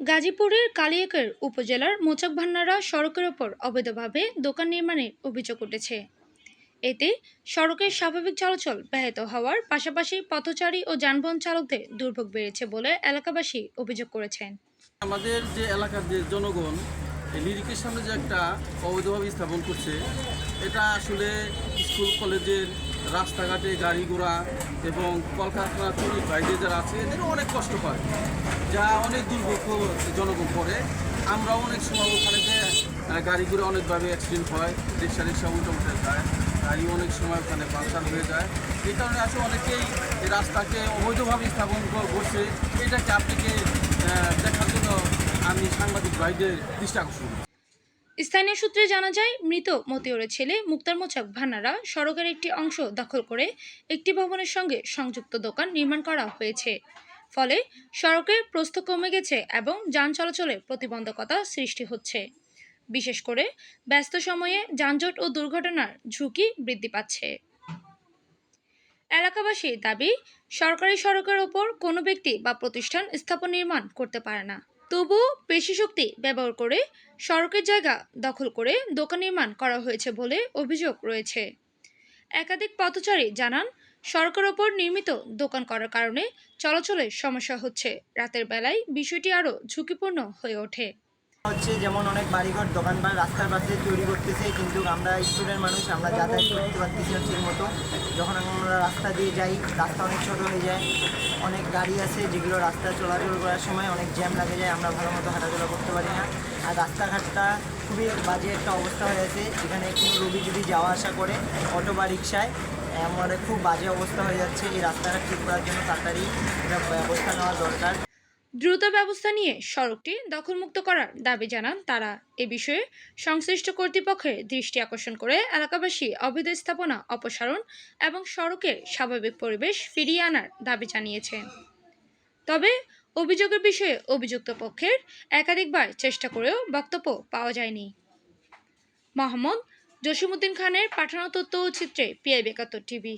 গাজীপুরের কালিয়াকৈর উপজেলার মোচাকভান্নারা সড়কের ওপর অবৈধভাবে দোকান নির্মাণের অভিযোগ উঠেছে। এতে সড়কের স্বাভাবিক চলাচল ব্যাহত হওয়ার পাশাপাশি পথচারী ও যানবাহন চালকদের দুর্ভোগ বেড়েছে বলে এলাকাবাসী অভিযোগ করেছেন। আমাদের যে এলাকার যে জনগণ এই লিরিকের সামনে যে একটা অবৈধভাবে স্থাপন করছে, এটা আসলে স্কুল কলেজের রাস্তাঘাটে গাড়ি ঘোড়া এবং কলকারখানা শ্রমিক ভাইদের যারা আছে এদেরও অনেক কষ্ট পায়, যা অনেক দুর্ভোগ জনগণ করে। আমরা অনেক সময় ওখানে যে গাড়ি ঘোড়া অনেকভাবে অ্যাক্সিডেন্ট হয়, রিক্সা উল্টো উঠে যায়, গাড়ি অনেক সময় ওখানে পাংচার হয়ে যায়। এই কারণে আছে অনেকেই এই রাস্তাকে অবৈধভাবে স্থাপন করছে। এটাকে আপনাকে দেখার জন্য আমি সাংবাদিক ভাইদের দৃষ্টি আকর্ষণ করি। স্থানীয় সূত্রে জানা যায়, মৃত মতিউরের ছেলে মুক্তার মোচাক ভান্নারা সড়কের একটি অংশ দখল করে একটি ভবনের সঙ্গে সংযুক্ত দোকান নির্মাণ করা হয়েছে। ফলে সড়কের প্রস্থ কমে গেছে এবং যান চলাচলে প্রতিবন্ধকতা সৃষ্টি হচ্ছে। বিশেষ করে ব্যস্ত সময়ে যানজট ও দুর্ঘটনার ঝুঁকি বৃদ্ধি পাচ্ছে। এলাকাবাসীর দাবি, সরকারি সড়কের ওপর কোনো ব্যক্তি বা প্রতিষ্ঠান স্থাপন নির্মাণ করতে পারে না। তবুও পেশি শক্তি ব্যবহার করে সড়কের জায়গা দখল করে দোকান নির্মাণ করা হয়েছে বলে অভিযোগ রয়েছে। একাধিক পথচারী জানান, সড়কের ওপর নির্মিত দোকান করার কারণে চলাচলের সমস্যা হচ্ছে। রাতের বেলায় বিষয়টি আরও ঝুঁকিপূর্ণ হয়ে ওঠে। যেমন অনেক বাড়িঘর দোকানপাট রাস্তার পাশে তৈরি করতেছে, কিন্তু আমরা স্টুডেন্ট মানুষ, আমরা যাতায়াত করতে পারতেছি না ঠিক মতো। যখন আমরা রাস্তা দিয়ে যাই, রাস্তা অনেক ছোট হয়ে যায়, অনেক গাড়ি আছে যেগুলো রাস্তা চলাচল করার সময় অনেক জ্যাম লাগে যায়, আমরা ভালো মতো হাঁটাচলা করতে পারি না। আর রাস্তাঘাটটা খুবই বাজে একটা অবস্থা হয়ে আছে। এখানে কোনো রোগী যদি যাওয়া আসা করে অটো বা রিক্সায়, আমাদের খুব বাজে অবস্থা হয়ে যাচ্ছে। এই রাস্তাঘাট ঠিক করার জন্য তাড়াতাড়ি এটা ব্যবস্থা নেওয়া দরকার। দ্রুত ব্যবস্থা নিয়ে সড়কটি দখলমুক্ত করার দাবি জানান তারা। এ বিষয়ে সংশ্লিষ্ট কর্তৃপক্ষের দৃষ্টি আকর্ষণ করে এলাকাবাসী অবৈধ স্থাপনা অপসারণ এবং সড়কের স্বাভাবিক পরিবেশ ফিরিয়ে আনার দাবি জানিয়েছেন। তবে অভিযোগের বিষয়ে অভিযুক্ত পক্ষের একাধিকবার চেষ্টা করেও বক্তব্য পাওয়া যায়নি। মোহাম্মদ জসিমউদ্দিন খানের পাঠানো তথ্য ও চিত্রে PI ৭২ টিভি।